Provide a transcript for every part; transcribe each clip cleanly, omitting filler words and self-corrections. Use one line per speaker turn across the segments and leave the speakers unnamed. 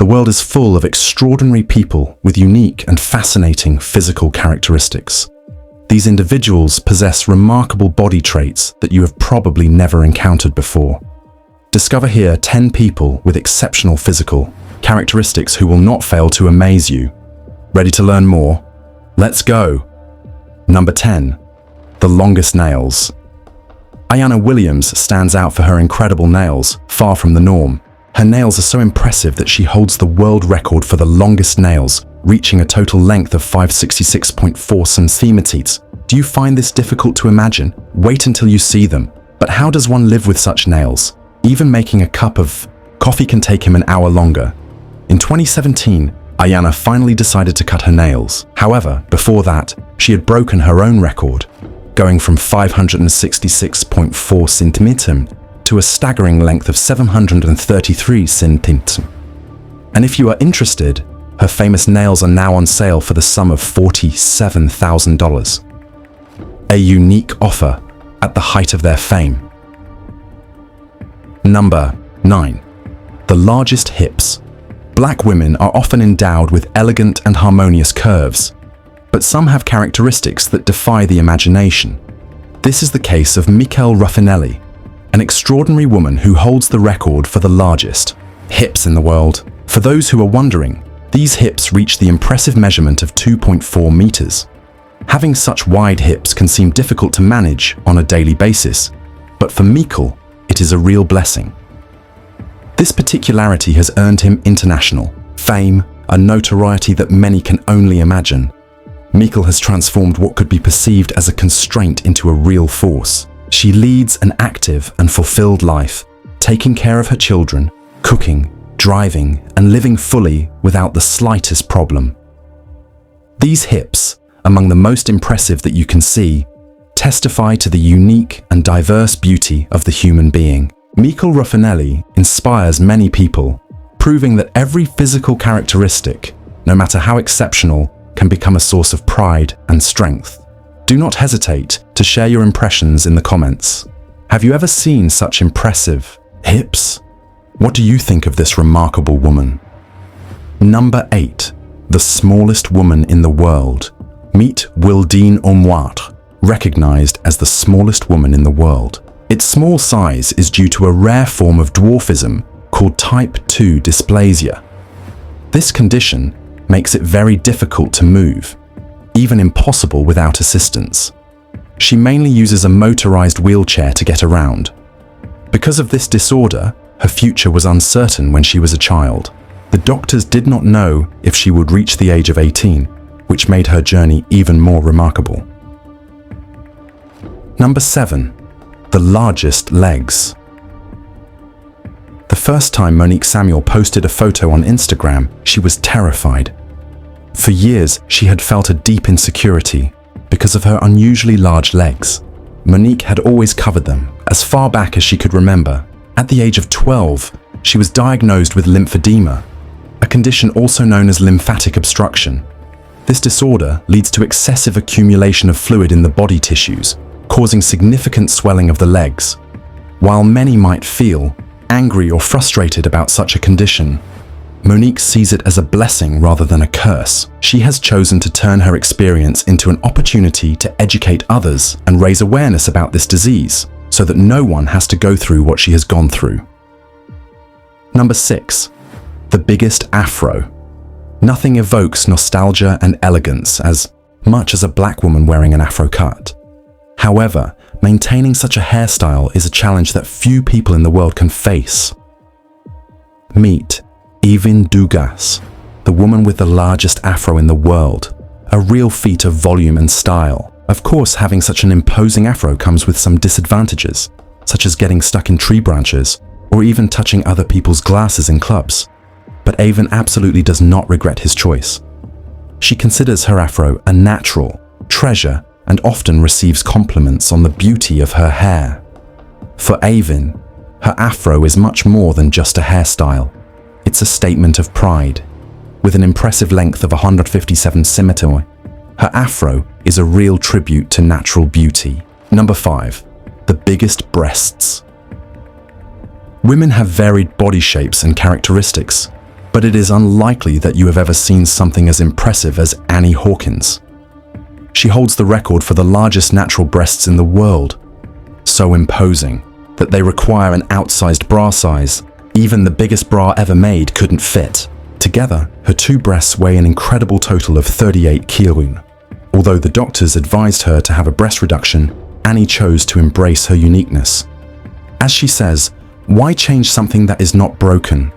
world is full of extraordinary people with unique and fascinating physical characteristics. These individuals possess remarkable body traits that you have probably never encountered before. Discover here 10 people with exceptional physical characteristics who will not fail to amaze you. Ready to learn more? Let's go! Number 10. The longest nails. Ayanna Williams stands out for her incredible nails, far from the norm. Her nails are so impressive that she holds the world record for the longest nails, reaching a total length of 566.4 centimeters. Do you find this difficult to imagine? Wait until you see them. But how does one live with such nails? Even making a cup of coffee can take him an hour longer. In 2017, Ayanna finally decided to cut her nails. However, before that, she had broken her own record, going from 566.4 centimeters to a staggering length of 733 centimeters. And if you are interested, her famous nails are now on sale for the sum of $47,000. A unique offer at the height of their fame. Number 9. The largest hips. Black women are often endowed with elegant and harmonious curves, but some have characteristics that defy the imagination. This is the case of Michele Ruffinelli, an extraordinary woman who holds the record for the largest hips in the world. For those who are wondering, these hips reach the impressive measurement of 2.4 meters. Having such wide hips can seem difficult to manage on a daily basis, but for Michele, it is a real blessing. This particularity has earned him international fame, a notoriety that many can only imagine. Michele has transformed what could be perceived as a constraint into a real force. She leads an active and fulfilled life, taking care of her children, cooking, driving, and living fully without the slightest problem. These hips, among the most impressive that you can see, testify to the unique and diverse beauty of the human being. Michele Ruffinelli inspires many people, proving that every physical characteristic, no matter how exceptional, can become a source of pride and strength. Do not hesitate to share your impressions in the comments. Have you ever seen such impressive hips? What do you think of this remarkable woman? Number 8. The smallest woman in the world. Meet Wildine Ormoire, recognized as the smallest woman in the world. Its small size is due to a rare form of dwarfism called type 2 dysplasia. This condition makes it very difficult to move, even impossible without assistance. She mainly uses a motorized wheelchair to get around. Because of this disorder, her future was uncertain when she was a child. The doctors did not know if she would reach the age of 18, which made her journey even more remarkable. Number 7. The largest legs. The first time Monique Samuel posted a photo on Instagram, she was terrified. For years, she had felt a deep insecurity because of her unusually large legs. Monique had always covered them, as far back as she could remember. At the age of 12, she was diagnosed with lymphedema, a condition also known as lymphatic obstruction. This disorder leads to excessive accumulation of fluid in the body tissues, causing significant swelling of the legs. While many might feel angry or frustrated about such a condition, Monique sees it as a blessing rather than a curse. She has chosen to turn her experience into an opportunity to educate others and raise awareness about this disease, so that no one has to go through what she has gone through. Number 6. The biggest afro. Nothing evokes nostalgia and elegance as much as a black woman wearing an afro cut. However, maintaining such a hairstyle is a challenge that few people in the world can face. Meet Evin Dugas, the woman with the largest afro in the world, a real feat of volume and style. Of course, having such an imposing afro comes with some disadvantages, such as getting stuck in tree branches or even touching other people's glasses in clubs. But Evin absolutely does not regret his choice. She considers her afro a natural treasure and often receives compliments on the beauty of her hair. For Evin, her afro is much more than just a hairstyle. It's a statement of pride. With an impressive length of 157 centimeters, her afro is a real tribute to natural beauty. Number 5. The biggest breasts. Women have varied body shapes and characteristics, but it is unlikely that you have ever seen something as impressive as Annie Hawkins. She holds the record for the largest natural breasts in the world, so imposing that they require an outsized bra size. Even the biggest bra ever made couldn't fit. Together, her two breasts weigh an incredible total of 38 kilograms. Although the doctors advised her to have a breast reduction, Annie chose to embrace her uniqueness. As she says, "Why change something that is not broken?"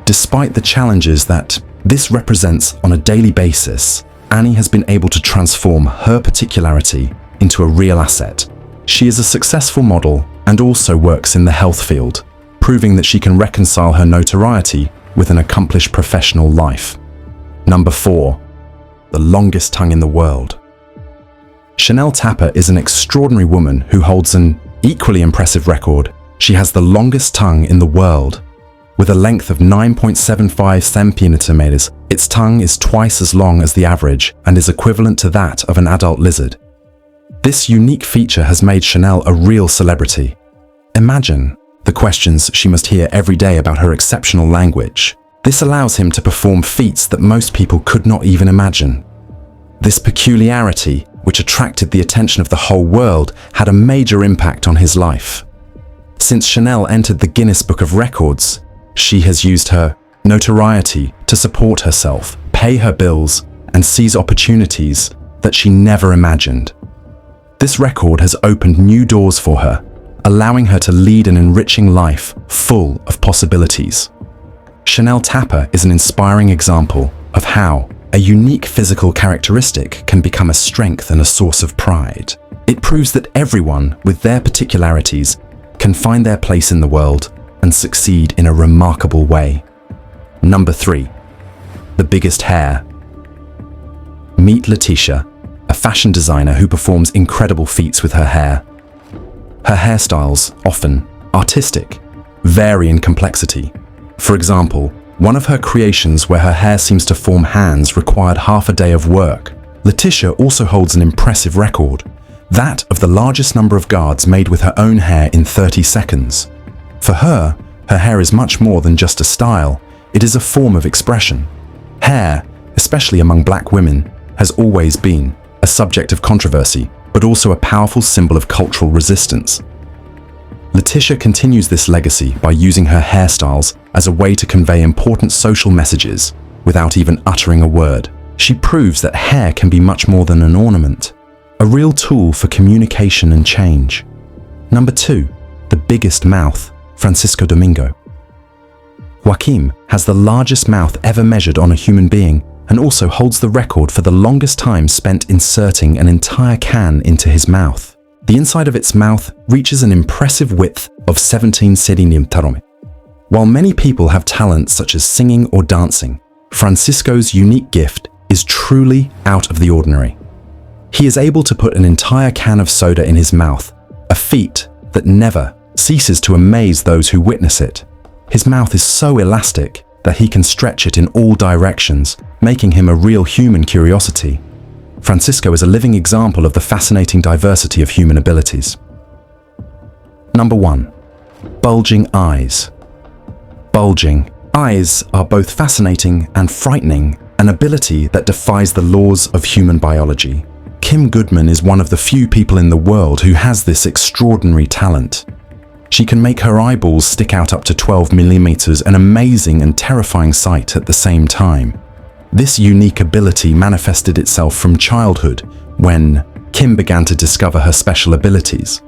Despite the challenges that this represents on a daily basis, Annie has been able to transform her particularity into a real asset. She is a successful model and also works in the health field, proving that she can reconcile her notoriety with an accomplished professional life. Number 4. The longest tongue in the world. Chanel Tapper is an extraordinary woman who holds an equally impressive record. She has the longest tongue in the world. With a length of 9.75 centimeters, its tongue is twice as long as the average and is equivalent to that of an adult lizard. This unique feature has made Chanel a real celebrity. Imagine the questions she must hear every day about her exceptional language. This allows him to perform feats that most people could not even imagine. This peculiarity, which attracted the attention of the whole world, had a major impact on his life. Since Chanel entered the Guinness Book of Records, she has used her notoriety to support herself, pay her bills, and seize opportunities that she never imagined. This record has opened new doors for her, allowing her to lead an enriching life full of possibilities. Chanel Tapper is an inspiring example of how a unique physical characteristic can become a strength and a source of pride. It proves that everyone with their particularities can find their place in the world and succeed in a remarkable way. Number 3. The biggest hair. Meet Letitia, a fashion designer who performs incredible feats with her hair. Her hairstyles, often artistic, vary in complexity. For example, one of her creations where her hair seems to form hands required half a day of work. Letitia also holds an impressive record, that of the largest number of guards made with her own hair in 30 seconds. For her hair is much more than just a style, it is a form of expression. Hair, especially among black women, has always been a subject of controversy, but also a powerful symbol of cultural resistance. Letitia continues this legacy by using her hairstyles as a way to convey important social messages without even uttering a word. She proves that hair can be much more than an ornament, a real tool for communication and change. Number 2, the biggest mouth. Francisco Domingo. Joaquim has the largest mouth ever measured on a human being and also holds the record for the longest time spent inserting an entire can into his mouth. The inside of its mouth reaches an impressive width of 17 centimeters. While many people have talents such as singing or dancing, Francisco's unique gift is truly out of the ordinary. He is able to put an entire can of soda in his mouth, a feat that never ceases to amaze those who witness it. His mouth is so elastic that he can stretch it in all directions, making him a real human curiosity. Francisco is a living example of the fascinating diversity of human abilities. Number 1. Bulging eyes. Bulging eyes are both fascinating and frightening, an ability that defies the laws of human biology. Kim Goodman is one of the few people in the world who has this extraordinary talent. She can make her eyeballs stick out up to 12 millimeters, an amazing and terrifying sight at the same time. This unique ability manifested itself from childhood when Kim began to discover her special abilities.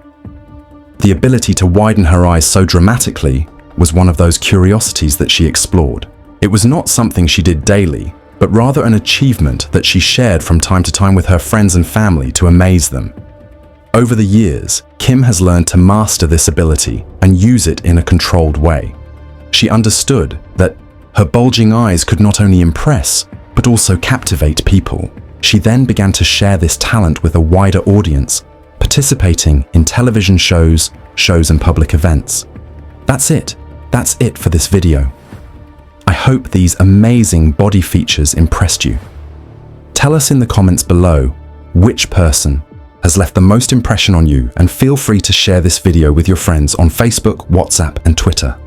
The ability to widen her eyes so dramatically was one of those curiosities that she explored. It was not something she did daily, but rather an achievement that she shared from time to time with her friends and family to amaze them. Over the years, Kim has learned to master this ability and use it in a controlled way. She understood that her bulging eyes could not only impress, but also captivate people. She then began to share this talent with a wider audience, participating in television shows and public events. That's it for this video. I hope these amazing body features impressed you. Tell us in the comments below which person has left the most impression on you, and feel free to share this video with your friends on Facebook, WhatsApp, and Twitter.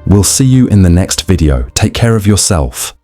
We'll see you in the next video. Take care of yourself.